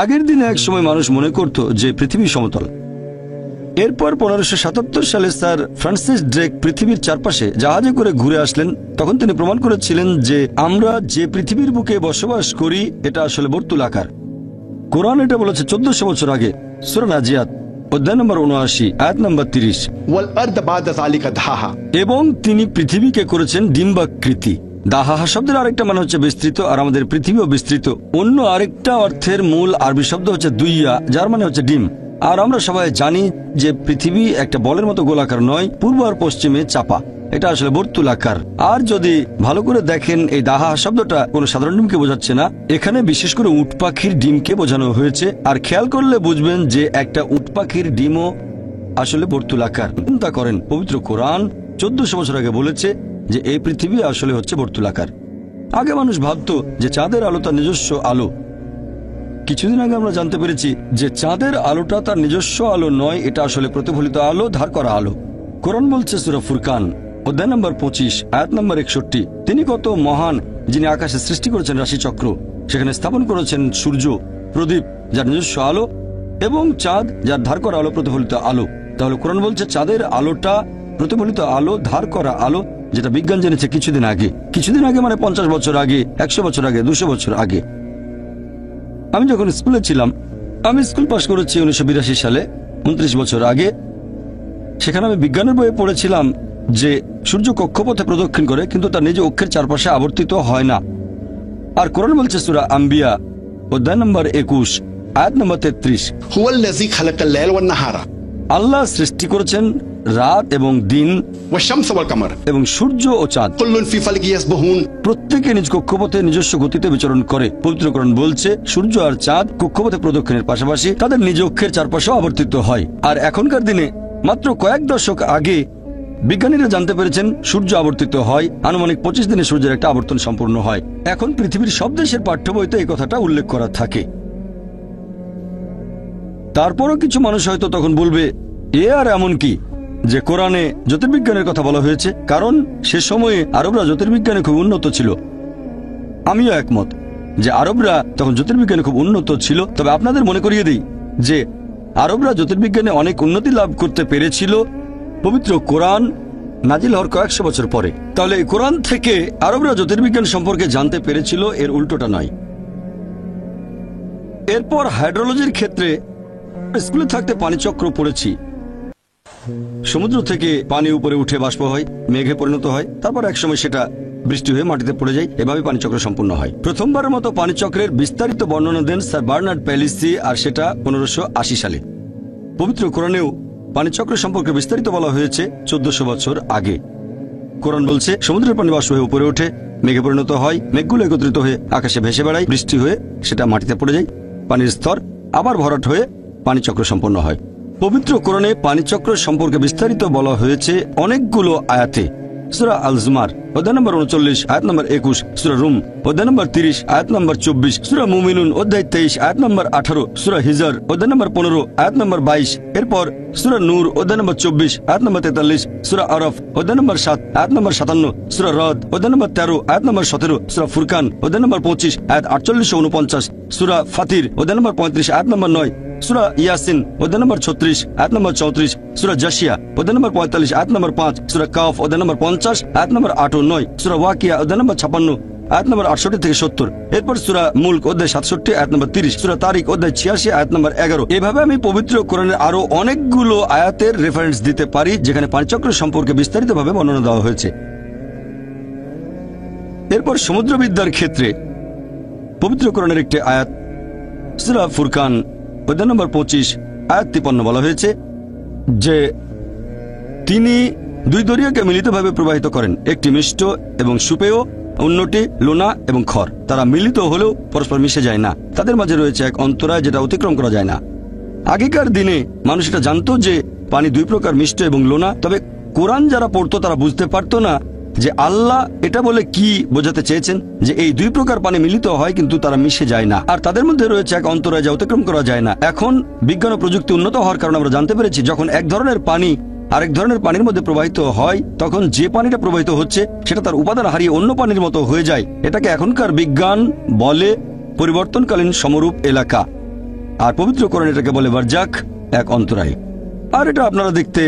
আগের দিনে এক সময় মানুষ মনে করত যে পৃথিবী সমতল। এরপর 1577 সালে স্যার ফ্রান্সিস ড্রেক পৃথিবীর চারপাশে জাহাজে করে ঘুরে আসলেন। তখন তিনি প্রমাণ করেছিলেন যে আমরা যে পৃথিবীর বুকে বসবাস করি এটা আসলে বর্তুলাকার। কোরআন এটা বলেছে 1400 বছর আগে, সূরা নাজিয়াত অধ্যায় নম্বর 79 আয়াত নম্বর 30। এবং তিনি পৃথিবীকে করেছেন ডিম্বাকৃতি। দাহাহা শব্দের আরেকটা মানে হচ্ছে বিস্তৃত, আর আমাদের পৃথিবীও বিস্তৃত। অন্য আরেকটা অর্থের মূল আরবি শব্দ হচ্ছে দুইয়া, যার মানে হচ্ছে ডিম। আর আমরা সবাই জানি যে পৃথিবী একটা বলের মতো গোলাকার নয়, পূর্ব আর পশ্চিমে চাপা, এটা আসলে বর্তুলাকার। আর যদি ভালো করে দেখেন, এই দাহা শব্দটা কোনো সাধারণ ডিমকে বোঝাচ্ছে না, এখানে বিশেষ করে উট পাখির ডিমকে বোঝানো হয়েছে। আর খেয়াল করলে বুঝবেন যে একটা উট পাখির ডিমও আসলে বর্তুলাকার। চিন্তা করেন, পবিত্র কোরআন 1400 বছর আগে বলেছে যে এই পৃথিবী আসলে হচ্ছে বর্তুলাকার। আগে মানুষ ভাবত যে চাঁদের আলো তার নিজস্ব আলো। কিছুদিন আগে আমরা জানতে পেরেছি যে চাঁদের আলোটা তার নিজস্ব আলো নয়, এটা আসলে প্রতিফলিত আলো, ধার করা আলো। কোরআন বলছে সূরা ফুরকান অধ্যায় নম্বর 25 আয়াত নম্বর 61, তিনি কত মহান যিনি আকাশে সৃষ্টি করেছেন রাশিচক্র, সেখানে স্থাপন করেছেন সূর্য, প্রদীপ যার নিজস্ব আলো, এবং চাঁদ যার ধার করা আলো, প্রতিফলিত আলো। তাহলে কোরআন বলছে চাঁদের আলোটা প্রতিফলিত আলো, ধার করা আলো, যেটা বিজ্ঞান জেনেছে কিছুদিন আগে। কিছুদিন আগে মানে 50 বছর আগে, 100 বছর আগে, 200 বছর আগে। আমি যখন স্কুলে ছিলাম, আমি স্কুল পাশ করেছি 1982 সালে, 29 বছর আগে। সেখানে আমি বিজ্ঞানের বইয়ে পড়েছিলাম যে সূর্য কক্ষপথে প্রদক্ষিণ করে, কিন্তু তার নিজ অক্ষের চারপাশে আবর্তিত হয় না। আর কোরআন বলছে সূরা আম্বিয়া অধ্যায় নম্বর 21 আয়াত নম্বর 33, আল্লাহ সৃষ্টি করেছেন রাত এবং দিন এবং সূর্য ও চাঁদ, প্রত্যেকে নিজ কক্ষপথে নিজস্ব গতিতে বিচরণ করে। পবিত্র কোরআন বলছে সূর্য আর চাঁদ কক্ষপথে প্রদক্ষিণের পাশাপাশি তাদের নিজ অক্ষের চারপাশেও আবর্তিত হয়। আর এখনকার দিনে মাত্র কয়েক দশক আগে বিজ্ঞানীরা জানতে পেরেছেন সূর্য আবর্তিত হয়, আনুমানিক 25 দিনে সূর্যের একটা আবর্তন সম্পূর্ণ হয়। এখন পৃথিবীর সব দেশের পাঠ্য বইতে এই কথাটা উল্লেখ করা থাকে। তারপরও কিছু মানুষ হয়তো তখন বলবে, এ আর এমন কি যে কোরআনে জ্যোতির্বিজ্ঞানের কথা বলা হয়েছে, কারণ সে সময়ে আরবরা জ্যোতির্বিজ্ঞানে খুব উন্নত ছিল। আমিও একমত যে আরবরা তখন জ্যোতির্বিজ্ঞানে খুব উন্নত ছিল। তবে আপনাদের মনে করিয়ে দিই যে আরবরা জ্যোতির্বিজ্ঞানে অনেক উন্নতি লাভ করতে পেরেছিল পবিত্র কোরআন নাজিল হওয়ার কয়েকশো বছর পরে। তাহলে এই কোরআন থেকে আরবরা জ্যোতির্বিজ্ঞান সম্পর্কে জানতে পেরেছিল, এর উল্টোটা নয়। এরপর হাইড্রোলজির ক্ষেত্রে স্কুলে থাকতে পানিচক্র পড়েছি। সমুদ্র থেকে পানি উপরে উঠে বাষ্প হয়, মেঘে পরিণত হয়, তারপর একসময় সেটা বৃষ্টি হয়ে মাটিতে পড়ে যায়। এভাবে পানিচক্র সম্পূর্ণ হয়। প্রথমবারের মতো পানিচক্রের বিস্তারিত বর্ণনা দেন স্যার বার্নার্ড প্যালিসি, আর সেটা 1580 সালে। পবিত্র কোরআনেও পানিচক্র সম্পর্কে বিস্তারিত বলা হয়েছে 1400 বছর আগে। কোরআন বলছে সমুদ্রের পানি বাষ্প হয়ে উপরে ওঠে, মেঘে পরিণত হয়, মেঘগুলো একত্রিত হয়ে আকাশে ভেসে বেড়ায়, বৃষ্টি হয়ে সেটা মাটিতে পড়ে যায়, পানির স্তর আবার ভরাট হয়ে পানিচক্র সম্পন্ন হয়। পবিত্র কোরআনে পানিচক্র সম্পর্কে বিস্তারিত বলা হয়েছে অনেকগুলো আয়াতে। সূরা আল জুমার অধ্যায় নম্বর 39 আয়াত নম্বর 21, সূরা রুম অধ্যায় নম্বর 30 আয়াত নম্বর 24, সূরা মুমিনুন অধ্যায় 23 আয়াত নম্বর 18, সূরা হিজর অধ্যায় নম্বর 15 আয়াত নম্বর 22, এরপর সূরা নূর অধ্যায় নম্বর 24 আয়াত নম্বর 43, সূরা আরফ অধ্যায় নম্বর 7 আয়াত নম্বর 57, সূরা রদ অধ্যায় নম্বর 13 আয়াত নম্বর 17, সূরা ফুরকান অধ্যায় নম্বর 25 আয়াত 48 ও 49, সূরা ফাতির অধ্যায় নম্বর 35 আয়াত নম্বর 9, সূরা ইয়াসিন অধ্যায় নম্বর 36 আয়াত নম্বর 34, সূরা জাসিয়া অধ্যায় নম্বর 45 আয়াত নম্বর 5, সূরা কাফ অধ্যায় নম্বর 50 আয়াত নম্বর 8 ও 9, সূরা ওয়াকিয়া অধ্যায় নম্বর 56 আয়াত নম্বর 68 থেকে 70, এরপর সূরা মুলক অধ্যায় 67 আয়াত নম্বর 30, সূরা তারিক অধ্যায় 86 আয়াত নম্বর 11। এভাবে আমি পবিত্র কোরআনের আরো অনেকগুলো আয়াতের রেফারেন্স দিতে পারি যেখানে পানিচক্র সম্পর্কে বিস্তারিতভাবে বর্ণনা দেওয়া হয়েছে। এরপর সমুদ্রবিদ্যার ক্ষেত্রে পবিত্র কোরআনের একটি আয়াত সূরা ফুরকান অধ্যায় নম্বর 25 আয়াত 53 বলা হয়েছে যে তিনি দুই দরিয়াকে মিলিতভাবে প্রবাহিত করেন, একটি মিষ্ট এবং সুপেয়, অন্যটি লোনা এবং খড়। তারা মিলিত হলেও পরস্পর মিশে যায় না, তাদের মাঝে রয়েছে এক অন্তরায় যেটা অতিক্রম করা যায় না। আগেকার দিনে মানুষ এটা জানতো যে পানি দুই প্রকার, মিষ্ট এবং লোনা। তবে কোরআন যারা পড়তো তারা বুঝতে পারতো না যে আল্লাহ এটা বলে কি বোঝাতে চেয়েছেন, যে এই দুই প্রকার পানি মিলিত হয় কিন্তু তারা মিশে যায় না, আর তাদের মধ্যে রয়েছে এক অন্তরায় যা অতিক্রম করা যায় না। এখন বিজ্ঞান ও প্রযুক্তি উন্নত হওয়ার কারণে আমরা জানতে পেরেছি যখন এক ধরনের পানি আরেক ধরনের পানির মধ্যে প্রবাহিত হয়, তখন যে পানিটা প্রবাহিত হচ্ছে সেটা তার উপাদান হারিয়ে অন্য পানির মতো হয়ে যায়। এটাকে এখনকার বিজ্ঞান বলে পরিবর্তনকালীন সমরূপ এলাকা। আর পবিত্র কোরআন এটাকে বলে বারজাক, এক অন্তরায়। আর এটা আপনারা দেখতে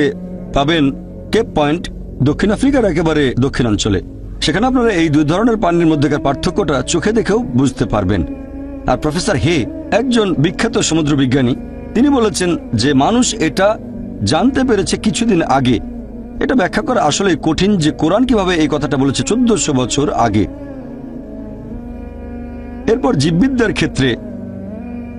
পাবেন কেপ পয়েন্ট, দক্ষিণ আফ্রিকার একেবারে দক্ষিণাঞ্চলে। সেখানে আপনারা এই দুই ধরনের পানির মধ্যেকার পার্থক্যটা চোখে দেখেও বুঝতে পারবেন। আর প্রফেসর হে, একজন বিখ্যাত সমুদ্র বিজ্ঞানী, তিনি বলেছেন যে মানুষ এটা জানতে পেরেছে কিছুদিন আগে। এটা ব্যাখ্যা করা আসলে কঠিন যে কোরআন কিভাবে এই কথাটা বলেছে 1400 বছর আগে। এরপর জীববিদ্যার ক্ষেত্রে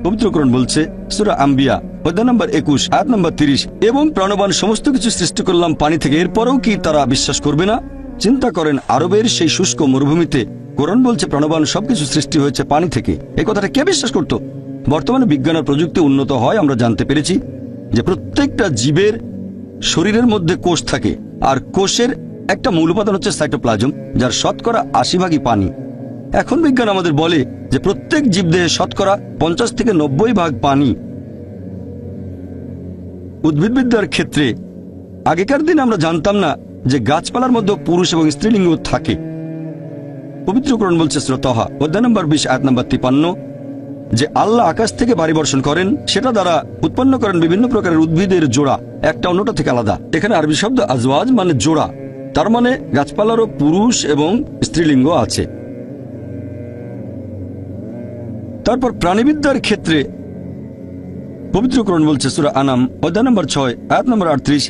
পবিত্র কোরআন বলছে সূরা আম্বিয়া অধ্যায় নম্বর 21 আয়াত নম্বর 30, এবং প্রাণবান সমস্ত কিছু সৃষ্টি করলাম পানি থেকে, এরপরেও কি তারা বিশ্বাস করবে না? চিন্তা করেন, আরবের সেই শুষ্ক মরুভূমিতে কোরআন বলছে প্রাণবান সবকিছু সৃষ্টি হয়েছে পানি থেকে। এই কথাটা কে বিশ্বাস করত? বর্তমানে বিজ্ঞান আর প্রযুক্তি উন্নত হয়, আমরা জানতে পেরেছি যে প্রত্যেকটা জীবের শরীরের মধ্যে কোষ থাকে, আর কোষের একটা মূল উপাদান হচ্ছে সাইটোপ্লাজম, যার শতকরা 80 পানি। এখন বিজ্ঞান আমাদের বলে যে প্রত্যেক জীবদেহে শতকরা 50 থেকে 90 পানি। উদ্ভিদবিদ্যার ক্ষেত্রে আগেকার দিনে আমরা জানতাম না যে গাছপালার মধ্যে পুরুষ এবং স্ত্রীলিঙ্গ থাকে। পবিত্র কোরআন বলছে সূরা তাহা অধ্যায় নম্বর 20 আয়াত নম্বর 53 যে আল্লাহ আকাশ থেকে বাড়ি বর্ষণ করেন, সেটা দ্বারা উৎপন্ন করেন বিভিন্ন প্রকারের উদ্ভিদের জোড়া, একটা অন্যটা থেকে আলাদা। এখানে আরবি শব্দ আজওয়াজ মানে জোড়া, তার মানে গাছপালারও পুরুষ এবং স্ত্রীলিঙ্গ আছে। তারপর প্রাণীবিদ্যার ক্ষেত্রে পবিত্র কোরআন বলছে সূরা আনাম অধ্যায় নম্বর 6 আয়াত নম্বর 38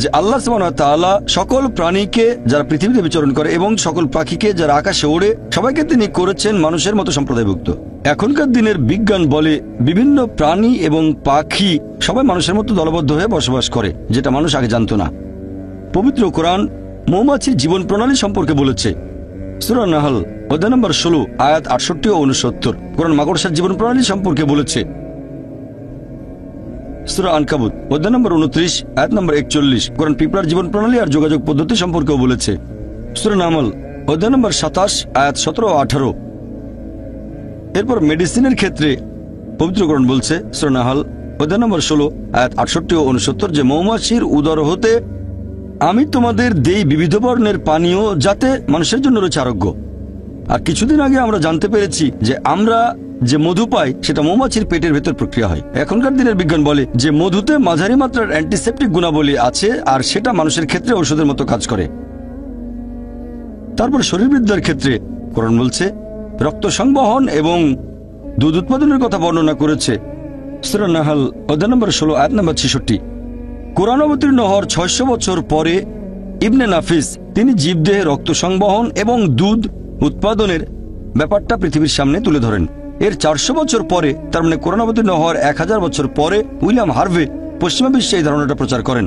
যে আল্লাহ সুবহানাহু ওয়া তাআলা সকল প্রাণীকে যারা পৃথিবীতে বিচরণ করে এবং সকল পাখিকে যারা আকাশে ওড়ে সবাইকে তিনি করেছেন মানুষের মতো সম্প্রদায়ভুক্ত। এখনকার দিনের বিজ্ঞান বলে বিভিন্ন প্রাণী এবং পাখি সবাই মানুষের মতো দলবদ্ধ হয়ে বসবাস করে, যেটা মানুষ আগে জানতো না। পবিত্র কোরআন মৌমাছির জীবন প্রণালী সম্পর্কে বলেছে সূরা নাহল অধ্যায় নম্বর 16 আয়াত 68 ও 69। কোরআন মাকড়সার জীবন প্রণালী সম্পর্কে বলেছে সূরা আনকাবুত অধ্যায় নম্বর 29 আয়াত নম্বর 41। কোরআন পিঁপড়ার জীবন প্রণালী আর যোগাযোগ পদ্ধতি সম্পর্কেও বলেছে সূরা নামল অধ্যায় নম্বর 27 আয়াত 17 ও 18। এরপর মেডিসিনের ক্ষেত্রে পবিত্র কোরআন বলছে সূরা নাহল অধ্যায় নম্বর 16 আয়াত 68 ও 69 যে মৌমাছির উদর হতে আমি তোমাদের দেই বিবিধ বর্ণের পানীয়, যাতে মানুষের জন্য রয়েছে আরোগ্য। আর কিছুদিন আগে আমরা জানতে পেরেছি যে আমরা যে মধু পাই সেটা মৌমাছির পেটের ভেতর প্রক্রিয়া হয়। এখনকার দিনের বিজ্ঞান বলে যে মধুতে মাঝারি মাত্রার অ্যান্টিসেপটিক গুণাবলী আছে, আর সেটা মানুষের ক্ষেত্রে ঔষধের মতো কাজ করে। তারপর শরীরবিদ্যার ক্ষেত্রে কোরআন বলছে রক্ত সংবহন এবং দুধ উৎপাদনের কথা বর্ণনা করেছে সূরা নাহল অধ্যায় নম্বর 16 আয়াত নম্বর 66। কোরআন অবতীর্ণ হওয়ার 600 বছর পরে ইবনে নাফিস তিনি জীবদেহে রক্ত সংবহন এবং দুধ উৎপাদনের ব্যাপারটা পৃথিবীর সামনে তুলে ধরেন। এর 400 বছর পরে, তার মানে কোরআন অবতীর্ণ হওয়ার 1000 বছর পরে উইলিয়াম হার্ভে পশ্চিমা বিশ্বে এই ধারণাটা প্রচার করেন।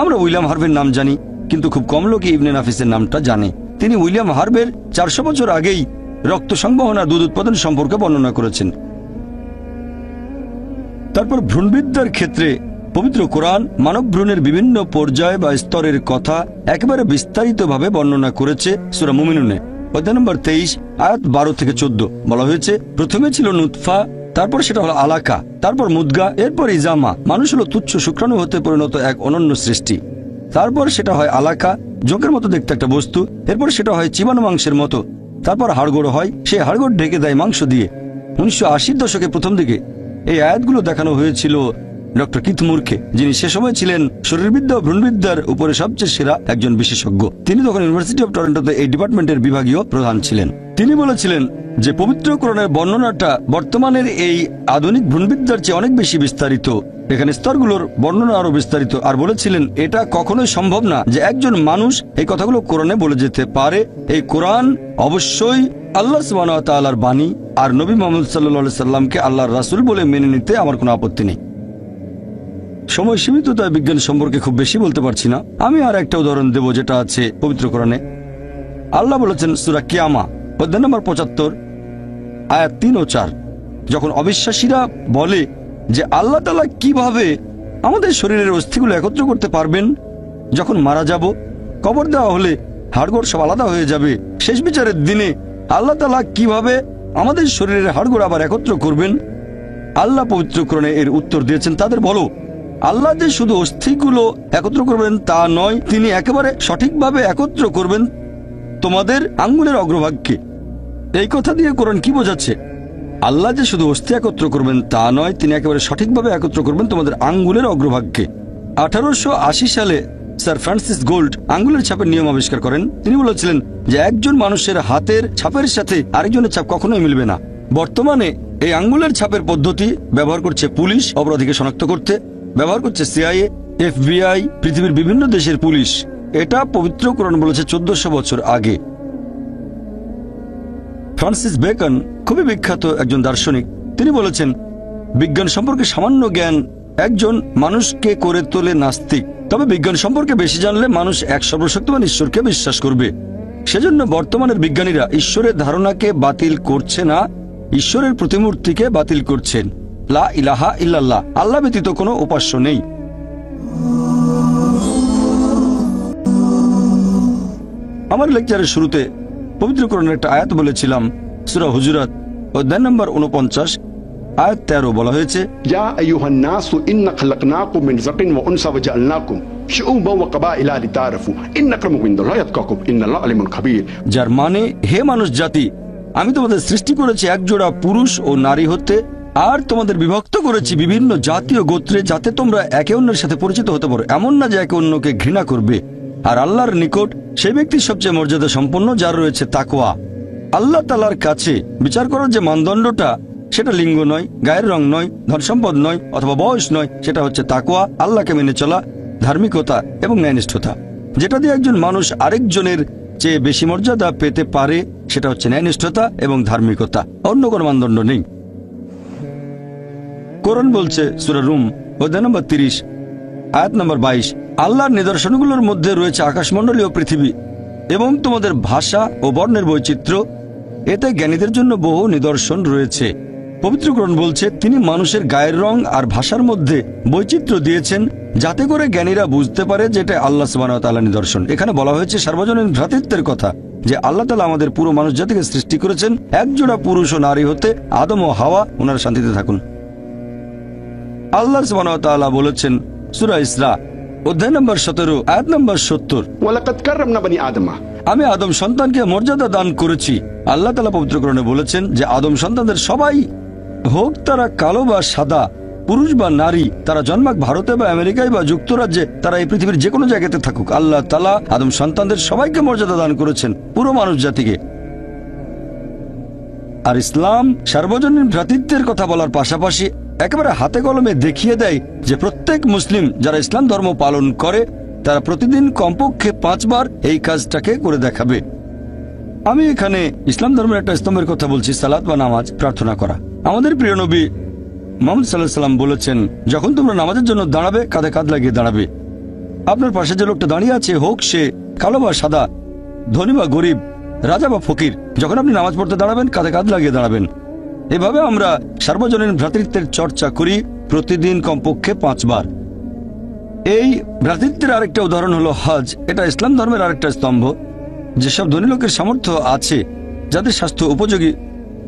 আমরা উইলিয়াম হার্ভের নাম জানি, কিন্তু খুব কম লোকই ইবনে নাফিসের নামটা জানে। তিনি উইলিয়াম হার্ভের 400 বছর আগেই রক্ত সংবহন আর দুধ উৎপাদন সম্পর্কে বর্ণনা করেছেন। তারপর ভ্রূণবিদ্যার ক্ষেত্রে পবিত্র কোরআন মানব ভ্রূণের বিভিন্ন পর্যায় বা স্তরের কথা একেবারে বিস্তারিতভাবে বর্ণনা করেছে সূরা মুমিনুনে অধ্যায় নম্বর 23 আয়াত 12 থেকে 14। বলা হয়েছে প্রথমে ছিল নুতফা, তারপর সেটা হলো আলাকা, তারপর মুদগা, এরপর ইজামা। মানুষ হলো তুচ্ছ শুক্রাণু হতে পরিণত এক অনন্য সৃষ্টি। তারপর সেটা হয় আলাকা, জোঁকের মতো দেখতে একটা বস্তু। এরপর সেটা হয় চিবানো মাংসের মতো। তারপর হাড়গোড় হয়, সে হাড়গোড় ঢেকে দেয় মাংস দিয়ে। 1980 দশকের প্রথম দিকে এই আয়াতগুলো দেখানো হয়েছিল ডক্টর কিথ মুরকে, যিনি সে সময় ছিলেন শরীরবিদ্যা ও ভ্রূণবিদ্যার উপরে সবচেয়ে সেরা একজন বিশেষজ্ঞ। তিনি তখন ইউনিভার্সিটি অব টরন্টোতে এই ডিপার্টমেন্টের বিভাগীয় প্রধান ছিলেন। তিনি বলেছিলেন যে পবিত্র কোরআনের বর্ণনাটা বর্তমানের এই আধুনিক ভ্রূণবিদ্যার চেয়ে অনেক বেশি বিস্তারিত। এখানে স্তরগুলোর বর্ণনা আরো বিস্তারিত। আর বলেছিলেন এটা কখনোই সম্ভব না যে একজন মানুষ এই কথাগুলো কোরআনে বলে যেতে পারে। এই কোরআন অবশ্যই আল্লাহ সুবহানাহু ওয়া তাআলার বাণী, আর নবী মুহাম্মদ সাল্লাল্লাহু আলাইহি সাল্লামকে আল্লাহর রাসূল বলে মেনে নিতে আমার কোনো আপত্তি নেই। সময় সীমিত, তাই বিজ্ঞান সম্পর্কে খুব বেশি বলতে পারছি না। আমি আর একটা উদাহরণ দেব যেটা আছে পবিত্র কোরআনে। আল্লাহ বলেছেন সূরা কিয়ামা অধ্যায় নম্বর 75 আয়াত 3 ও 4। যখন অবিশ্বাসীরা বলে যে আল্লাহ তাআলা কিভাবে আমাদের শরীরের অস্থিগুলো একত্র করতে পারবেন, যখন মারা যাব, কবর দেওয়া হলে হাড়গোড় সব আলাদা হয়ে যাবে, শেষ বিচারের দিনে আল্লাহ তাআলা কিভাবে আমাদের শরীরের হাড়গোড় আবার একত্র করবেন, আল্লাহ পবিত্র কোরআনে এর উত্তর দিয়েছেন তাদের বলো আল্লাহ যে শুধু অস্থিগুলো একত্র করবেন তা নয়, তিনি একেবারে সঠিকভাবে একত্র করবেন তোমাদের আঙ্গুলের অগ্রভাগকে। এই কথা দিয়ে কোরআন কি বোঝাচ্ছে? আল্লাহ যে শুধু অস্থি একত্র করবেন তা নয়, তিনি একেবারে সঠিকভাবে একত্র করবেন তোমাদের আঙ্গুলের অগ্রভাগকে। 1880 সালে স্যার ফ্রান্সিস গোল্ড আঙ্গুলের ছাপের নিয়ম আবিষ্কার করেন। তিনি বলেছিলেন যে একজন মানুষের হাতের ছাপের সাথে আরেকজনের ছাপ কখনোই মিলবে না। বর্তমানে এই আঙ্গুলের ছাপের পদ্ধতি ব্যবহার করছে পুলিশ অপরাধীকে শনাক্ত করতে, ব্যবহার করছে সিআইএ, FBI, পৃথিবীর বিভিন্ন দেশের পুলিশ। এটা পবিত্র কোরআন বলেছে 1400 বছর আগে। ফ্রান্সিস বেকন খুবই বিখ্যাত একজন দার্শনিক। তিনি বলেছেন বিজ্ঞান সম্পর্কে সামান্য জ্ঞান একজন মানুষকে করে তোলে নাস্তিক, তবে বিজ্ঞান সম্পর্কে বেশি জানলে মানুষ এক সর্বশক্তিমান ঈশ্বরকে বিশ্বাস করবে। সেজন্য বর্তমানের বিজ্ঞানীরা ঈশ্বরের ধারণাকে বাতিল করছে না, ঈশ্বরের প্রতিমূর্তিকে বাতিল করছেন। লা ইলাহা ইল্লাল্লাহ, আল্লাহ ব্যতীত কোনো উপাস্য নেই। আমার লেকচারের শুরুতে পবিত্র কোরআনের একটা আয়াত বলেছিলাম, সূরা হুজুরাত অধ্যায় নম্বর 49 আয়াত 13 বলা হয়েছে, ইয়া আইয়ুহান নাসু ইন্না খালাকনাকুম মিন যাকিন ওয়া উনসা ওয়া জাআলনাকুম শুউবান ওয়া কাবাইলা লিতাআরাফু ইন্না আক্রামাকুম ইনদাল্লাহি আতকাকুম ইন্নাল্লাহা আলিমুন খাবীর। যার মানে হে মানুষ জাতি, আমি তোমাদের সৃষ্টি করেছি একজোড়া পুরুষ ও নারী হতে, আর তোমাদের বিভক্ত করেছি বিভিন্ন জাতীয় গোত্রে, যাতে তোমরা একে অন্যের সাথে পরিচিত হতে পারো। এমন না যে একে অন্যকে ঘৃণা করবে। আর আল্লাহর নিকট সেই ব্যক্তি সবচেয়ে মর্যাদা সম্পন্ন যার রয়েছে তাকওয়া। আল্লাহ তাআলার কাছে বিচার করার যে মানদণ্ডটা, সেটা লিঙ্গ নয়, গায়ের রং নয়, ধন সম্পদ নয়, অথবা বয়স নয়, সেটা হচ্ছে তাকওয়া, আল্লাহকে মেনে চলা, ধার্মিকতা এবং ন্যায়নিষ্ঠতা। যেটা দিয়ে একজন মানুষ আরেকজনের চেয়ে বেশি মর্যাদা পেতে পারে সেটা হচ্ছে ন্যায়নিষ্ঠতা এবং ধার্মিকতা, অন্য কোনো মানদণ্ড নেই। কোরআন বলছে সূরা রুম অধ্যায় নম্বর 30 আয়াত নম্বর 22, আল্লাহর নিদর্শনগুলোর মধ্যে রয়েছে আকাশমণ্ডলী ও পৃথিবী এবং তোমাদের ভাষা ও বর্ণের বৈচিত্র্য, এতে জ্ঞানীদের জন্য বহু নিদর্শন রয়েছে। পবিত্র কোরআন বলছে তিনি মানুষের গায়ের রং আর ভাষার মধ্যে বৈচিত্র্য দিয়েছেন, যাতে করে জ্ঞানীরা বুঝতে পারে যে এটা আল্লাহ সুবহানাহু ওয়া তাআলার নিদর্শন। এখানে বলা হয়েছে সার্বজনীন ভ্রাতৃত্বের কথা, যে আল্লাহ তাআলা আমাদের পুরো মানুষ জাতিকে সৃষ্টি করেছেন একজোড়া পুরুষ ও নারী হতে, আদম ও হাওয়া, ওনারা শান্তিতে থাকুন। আল্লাহ সুবহানাহু ওয়া তাআলা বলেছেন সূরা ইসরা অধ্যায় নম্বর 17 আয়াত নম্বর 70, ওয়ালাকাদ কাররামনা বনি আদম, আমি আদম সন্তানকে মর্যাদা দান করেছি। আল্লাহ তাআলা পবিত্র কোরআনে বলেছেন যে আদম সন্তানদের সবাই, হোক তারা কালো বা সাদা, পুরুষ বা নারী, তারা জন্মাক ভারতে বা আমেরিকায় বা যুক্তরাজ্যে, তারা এই পৃথিবীর যে কোনো জায়গাতে থাকুক, আল্লাহ তাআলা আদম সন্তানদের সবাইকে মর্যাদা দান করেছেন, পুরো মানুষ জাতিকে। আর ইসলাম সার্বজনীন ভ্রাতৃত্বের কথা বলার পাশাপাশি একেবারে হাতে কলমে দেখিয়ে দেয় যে প্রত্যেক মুসলিম যারা ইসলাম ধর্ম পালন করে তারা প্রতিদিন কমপক্ষে 5 বার এই কাজটাকে করে দেখাবে। আমি এখানে ইসলাম ধর্মের একটা স্তম্ভের কথা বলছি, সালাত বা নামাজ, প্রার্থনা করা। আমাদের প্রিয় নবী মুহাম্মদ সাল্লাল্লাহু আলাইহি ওয়াসাল্লাম বলেছেন, যখন তোমরা নামাজের জন্য দাঁড়াবে কাঁধে কাঁধ লাগিয়ে দাঁড়াবে। আপনার পাশে যে লোকটা দাঁড়িয়ে আছে, হোক সে কালো বা সাদা, ধনী বা গরিব, রাজা বা ফকির, যখন আপনি নামাজ পড়তে দাঁড়াবেন কাঁধে কাঁধ লাগিয়ে দাঁড়াবেন। এভাবে আমরা সার্বজনীন ভ্রাতৃত্বের চর্চা করি প্রতিদিন কমপক্ষে 5 বার। এই ভ্রাতৃত্বের আরেকটা উদাহরণ হলো হজ। এটা ইসলাম ধর্মের আরেকটা স্তম্ভ। যেসব ধনী লোকের সামর্থ্য আছে, যাদের স্বাস্থ্য উপযোগী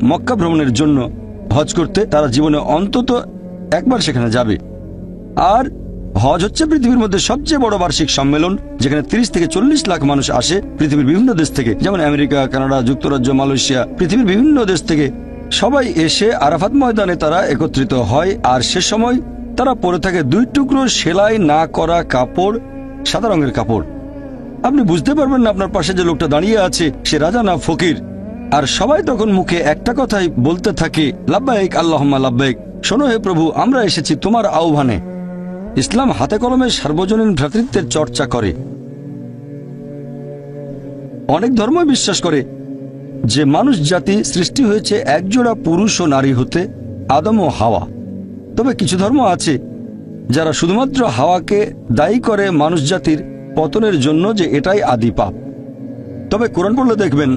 মক্কা ভ্রমণের জন্য হজ করতে, তারা জীবনে অন্তত একবার সেখানে যাবে। আর হজ হচ্ছে পৃথিবীর মধ্যে সবচেয়ে বড় বার্ষিক সম্মেলন, যেখানে 30 থেকে 40 লাখ মানুষ আসে পৃথিবীর বিভিন্ন দেশ থেকে, যেমন আমেরিকা, কানাডা, যুক্তরাজ্য, মালয়েশিয়া, পৃথিবীর বিভিন্ন দেশ থেকে সবাই এসে আরাফাত ময়দানে তারা একত্রিত হয়। আর সে সময় তারা পরে থাকে 2 টুকরো সেলাই না করা কাপড়, সাদা রঙের কাপড়। আপনি বুঝতে পারবেন না আপনার পাশে যে লোকটা দাঁড়িয়ে আছে সে রাজা না ফকির। আর সবাই তখন মুখে একটা কথাই বলতে থাকে, লাব্বাইক আল্লাহুম্মা লাব্বাইক, শোনো হে প্রভু, আমরা এসেছি তোমার আহ্বানে। ইসলাম হাতে কলমে সার্বজনীন ভ্রাতৃত্বের চর্চা করে। অনেক ধর্ম বিশ্বাস করে যে মানুষ জাতি সৃষ্টি হয়েছে একজোড়া পুরুষ ও নারী হতে, আদম ও হাওয়া। তবে কিছু ধর্ম আছে যারা শুধুমাত্র হাওয়াকে দায়ী করে মানুষ জাতির পতনের জন্য, যে এটাই আদি পাপ। তবে কোরআন পড়লে দেখবেন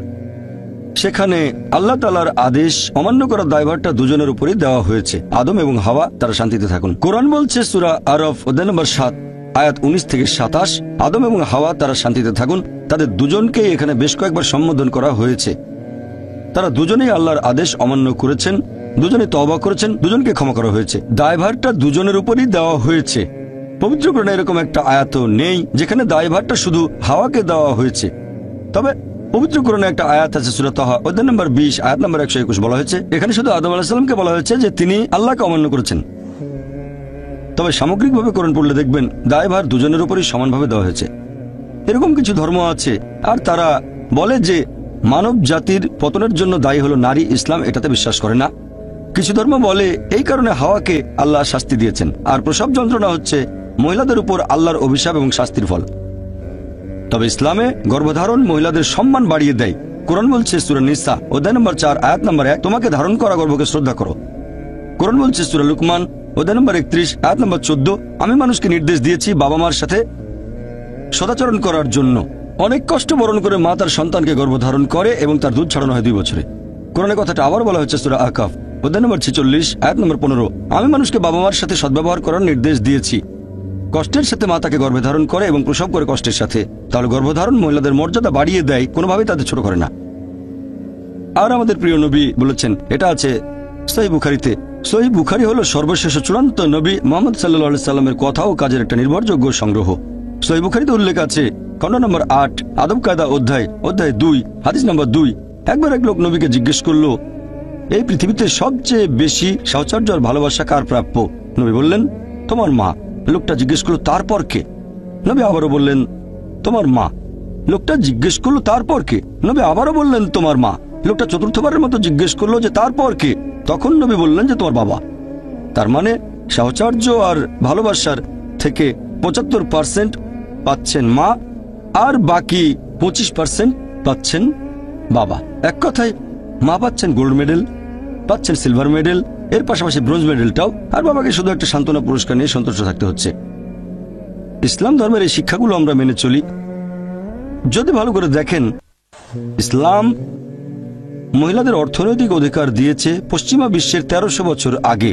সেখানে আল্লাহ তাআলার আদেশ অমান্য করার দায়ভারটা দুজনের উপরই দেওয়া হয়েছে, আদম এবং হাওয়া, তারা শান্তিতে থাকুন। কোরআন বলছে সূরা আরফ অধ্যায় নম্বর 7 আয়াত 19 থেকে 27, আদম এবং হাওয়া তারা শান্তিতে থাকুন। তাদের দুজনকেই এখানে বেশ কয়েকবার সম্বোধন করা হয়েছে। তারা দুজনেই আল্লাহর আদেশ অমান্য করেছেন, দুজনে তওবা করেছেন, দুজনকে ক্ষমা করা হয়েছে। দায়ভারটা দুজনের উপরই দেওয়া হয়েছে। পবিত্র কোরআনে এরকম একটা আয়াত নেই যেখানে দায়ভারটা শুধু হাওয়াকে দেওয়া হয়েছে। তবে পবিত্র কোরআনে একটা আয়াত আছে সূরা তাহা অধ্যায় নম্বর 20 আয়াত নম্বর 121 বলা হয়েছে, এখানে শুধু আদম আলাইহিস সালামকে বলা হয়েছে যে তিনি আল্লাহকে অমান্য করেছেন। তবে সামগ্রিকভাবে কোরআন পড়লে দেখবেন দায়ভার দুজনের উপরই সমানভাবে দেওয়া হয়েছে। এরকম কিছু ধর্ম আছে আর তারা বলে যে মানব জাতির পতনের জন্য দায়ী হলো নারী। ইসলাম এটাতে বিশ্বাস করে না। কিছু ধর্ম বলে এই কারণে হাওয়াকে আল্লাহ শাস্তি দিয়েছেন, আর প্রসব যন্ত্রণা হচ্ছে মহিলাদের উপর আল্লাহর অভিশাপ এবং শাস্তির ফল। তবে ইসলামে গর্ভধারণ মহিলাদের সম্মান বাড়িয়ে দেয়। কোরআন বলছে সূরা নিসা অধ্যায় নম্বর 4 আয়াত নম্বর 1, তোমাকে ধারণ করা গর্ভকে শ্রদ্ধা করো। কোরআন বলছে সূরা লুকমান অধ্যায় নম্বর 31 আয়াত নম্বর 14, আমি মানুষকে নির্দেশ দিয়েছি বাবা মার সাথে সদাচরণ করার জন্য। অনেক কষ্ট বরণ করে মা তার সন্তানকে গর্ভধারণ করে এবং তার দুধ ছাড়ানো হয় 2 বছরে। কোরআনের কথাটা আবার বলা হচ্ছে সূরা আকাফ অধ্যায় নম্বর 46 আয়াত নম্বর 15, আমি মানুষকে বাবা মার সাথে সদ্ব্যবহার করার নির্দেশ দিয়েছি। কষ্টের সাথে মা তাকে গর্ভে ধারণ করে এবং প্রসব করে কষ্টের সাথে। তাহলে গর্ভধারণ মহিলাদের মর্যাদা বাড়িয়ে দেয়, কোনোভাবেই তাদের ছোট করে না। আর আমাদের প্রিয় নবী বলেছেন, এটা আছে সহিহ বুখারীতে। সহিহ বুখারী হলো সর্বশেষ চূড়ান্ত নবী মুহাম্মদ সাল্লাল্লাহু আলাইহি সাল্লামের কথা ও কাজের একটা নির্ভরযোগ্য সংগ্রহ। সহিহ বুখারীতে উল্লেখ আছে খণ্ড নম্বর 8 আদব কায়দা অধ্যায় 2 হাদিস নম্বর 2, একবার এক লোক নবীকে জিজ্ঞেস করলো, এই পৃথিবীতে সবচেয়ে বেশি সাহচর্য আর ভালোবাসা কার প্রাপ্য? নবী বললেন, তোমার মা। লোকটা জিজ্ঞেস করলো, তারপর কে? নবী আবারও বললেন, তোমার মা। লোকটা জিজ্ঞেস করলো, তারপর কে? নবী আবারও বললেন, তোমার মা। লোকটা চতুর্থবারের মতো জিজ্ঞেস করলো যে তারপর কে? তখন নবী বললেন যে তোমার বাবা। তার মানে সাহচর্য আর ভালোবাসার থেকে 75% পাচ্ছেন মা, আর বাকি 25% পাচ্ছেন বাবা। এক কথায় মা পাচ্ছেন গোল্ড মেডেল, পাচ্ছেন সিলভার মেডেল, এর পাশাপাশি ব্রোঞ্জ মেডেলটাও, আর বাবাকে শুধু একটা সান্ত্বনা পুরস্কার নিয়ে সন্তুষ্ট থাকতে হচ্ছে। ইসলাম ধর্মের এই শিক্ষাগুলো আমরা মেনে চলি। যদি ভালো করে দেখেন, ইসলাম মহিলাদের অর্থনৈতিক অধিকার দিয়েছে পশ্চিমা বিশ্বের 1300 বছর আগে।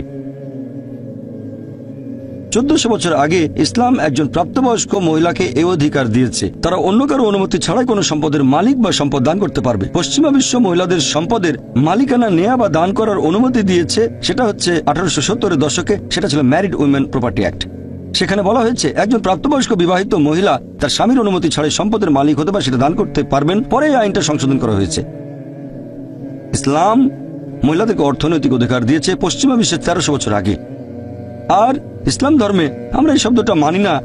1400 বছর আগে ইসলাম একজন প্রাপ্তবয়স্ক মহিলাকে এই অধিকার দিয়েছে, তারা অন্য কারো অনুমতি ছাড়াই কোনো সম্পদের মালিক বা সম্পদ দান করতে পারবে। পশ্চিমা বিশ্ব মহিলাদের সম্পদের মালিকানা নেয়া বা দান করার অনুমতি দিয়েছে, সেটা হচ্ছে 1870-এর দশকে। সেটা ছিল ম্যারিড উইমেন প্রপার্টি অ্যাক্ট। সেখানে বলা হয়েছে একজন প্রাপ্তবয়স্ক বিবাহিত মহিলা তার স্বামীর অনুমতি ছাড়াই সম্পদের মালিক হতে বা সেটা দান করতে পারবেন। পরে এই আইনটা সংশোধন করা হয়েছে। ইসলাম মহিলাদেরকে অর্থনৈতিক অধিকার দিয়েছে পশ্চিমা বিশ্বের 1300 বছর আগে। আর ইসলাম ধর্মে আমরা এই শব্দটা মানি না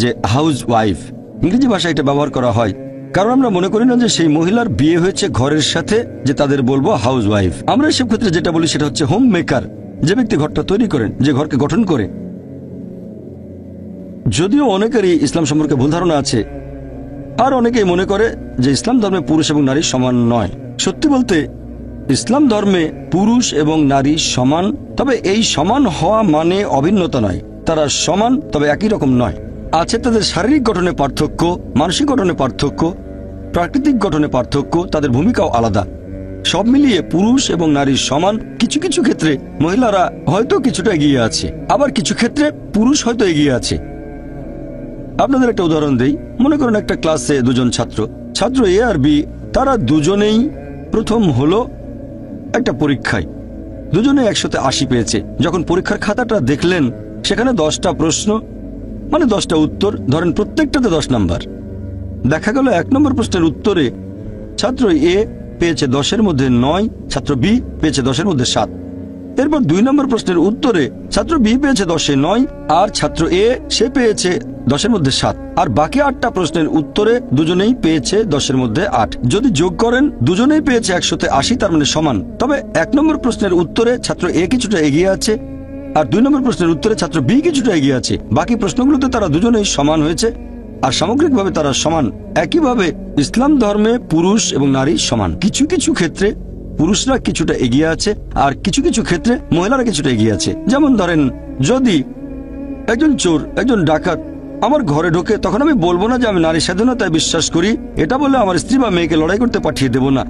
যে হাউস ওয়াইফ। ইংরেজি ভাষায় এটা ব্যবহার করা হয়, কারণ আমরা মনে করি না যে সেই মহিলার বিয়ে হয়েছে ঘরের সাথে, যে তাদের বলবো হাউস ওয়াইফ। আমরা এসব ক্ষেত্রে যেটা বলি সেটা হচ্ছে হোম মেকার, যে ব্যক্তি ঘরটা তৈরি করেন, যে ঘরকে গঠন করে। যদিও অনেকেরই ইসলাম সম্পর্কে ভুল ধারণা আছে, আর অনেকেই মনে করে যে ইসলাম ধর্মে পুরুষ এবং নারী সমান নয়। সত্যি বলতে ইসলাম ধর্মে পুরুষ এবং নারী সমান, তবে এই সমান হওয়া মানে অভিন্নতা নয়। তারা সমান, তবে একই রকম নয়। আছে তাদের শারীরিক গঠনে পার্থক্য, মানসিক গঠনে পার্থক্য, প্রাকৃতিক গঠনে পার্থক্য, তাদের ভূমিকাও আলাদা। সব মিলিয়ে পুরুষ এবং নারী সমান। কিছু কিছু ক্ষেত্রে মহিলারা হয়তো কিছুটা এগিয়ে আছে, আবার কিছু ক্ষেত্রে পুরুষ হয়তো এগিয়ে আছে। আপনাদের একটা উদাহরণ দেই। মনে করেন একটা ক্লাসে দুজন ছাত্র এ আর বি, তারা দুজনেই প্রথম হলো একটা পরীক্ষায়। দুজনে 180 পেয়েছে। যখন পরীক্ষার খাতাটা দেখলেন, সেখানে 10টা প্রশ্ন, মানে 10টা উত্তর, ধরেন প্রত্যেকটাতে 10 নাম্বার। দেখা গেল 1 নম্বর প্রশ্নের উত্তরে ছাত্র এ পেয়েছে 10-এর মধ্যে 9, ছাত্র বি পেয়েছে 10-এর মধ্যে 7। এরপর 2 নম্বর প্রশ্নের উত্তরে ছাত্র বি পেয়েছে 10-এ 9, আর ছাত্র এ সে পেয়েছে 10-এর মধ্যে 7। আর বাকি 8টা প্রশ্নের উত্তরে দুজনেই পেয়েছে 10-এর মধ্যে 8। যদি যোগ করেন দুজনেই পেয়েছে 180, তার মানে সমান। তবে 1 নম্বর প্রশ্নের উত্তরে ছাত্র এ কিছুটা এগিয়ে আছে, আর 2 নম্বর প্রশ্নের উত্তরে ছাত্র বি কিছুটা এগিয়ে আছে। বাকি প্রশ্নগুলোতে তারা দুজনেই সমান হয়েছে, আর সামগ্রিকভাবে তারা সমান। একইভাবে ইসলাম ধর্মে পুরুষ এবং নারী সমান। কিছু কিছু ক্ষেত্রে পুরুষরা কিছুটা এগিয়ে আছে, আর কিছু কিছু ক্ষেত্রে মহিলারা কিছুটা এগিয়ে আছে। যেমন ধরেন, যদি একজন চোর, একজন ডাকাত আমার ঘরে ঢোকে, তখন আমি বলবো না যে আমি নারী স্বাধীনতায় বিশ্বাস করি, এটা বলে আমার স্ত্রী বা মেয়েকে লড়াই করতে পাঠিয়ে দেব না।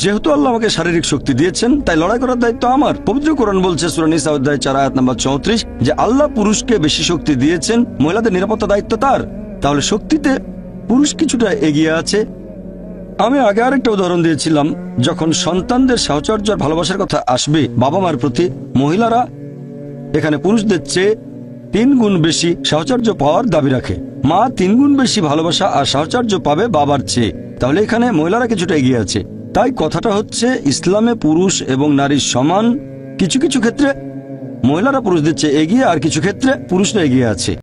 যেহেতু আল্লাহ আমাকে শারীরিক শক্তি দিয়েছেন, তাই লড়াই করার দায়িত্ব আমার। পবিত্র কোরআন বলছে সূরা নিসা অধ্যায় 4 আয়াত নম্বর 34 যে আল্লাহ পুরুষকে বেশি শক্তি দিয়েছেন, মহিলাদের নিরাপত্তা দায়িত্ব তার। তাহলে শক্তিতে পুরুষ কিছুটা এগিয়ে আছে। আমি আগে আরেকটা উদাহরণ দিয়েছিলাম, যখন সন্তানদের সাহচর্য আর ভালোবাসার কথা আসবে বাবা মার প্রতি, মহিলারা এখানে পুরুষদের চেয়ে 3 গুণ বেশি সাহচর্য পাওয়ার দাবি রাখে। মা 3 গুণ বেশি ভালোবাসা আর সাহচর্য পাবে বাবার চেয়ে। তাহলে এখানে মহিলারা কিছুটা এগিয়ে আছে। তাই কথাটা হচ্ছে ইসলামে পুরুষ এবং নারীর সমান। কিছু কিছু ক্ষেত্রে মহিলারা পুরুষদের চেয়ে এগিয়ে, আর কিছু ক্ষেত্রে পুরুষরা এগিয়ে আছে।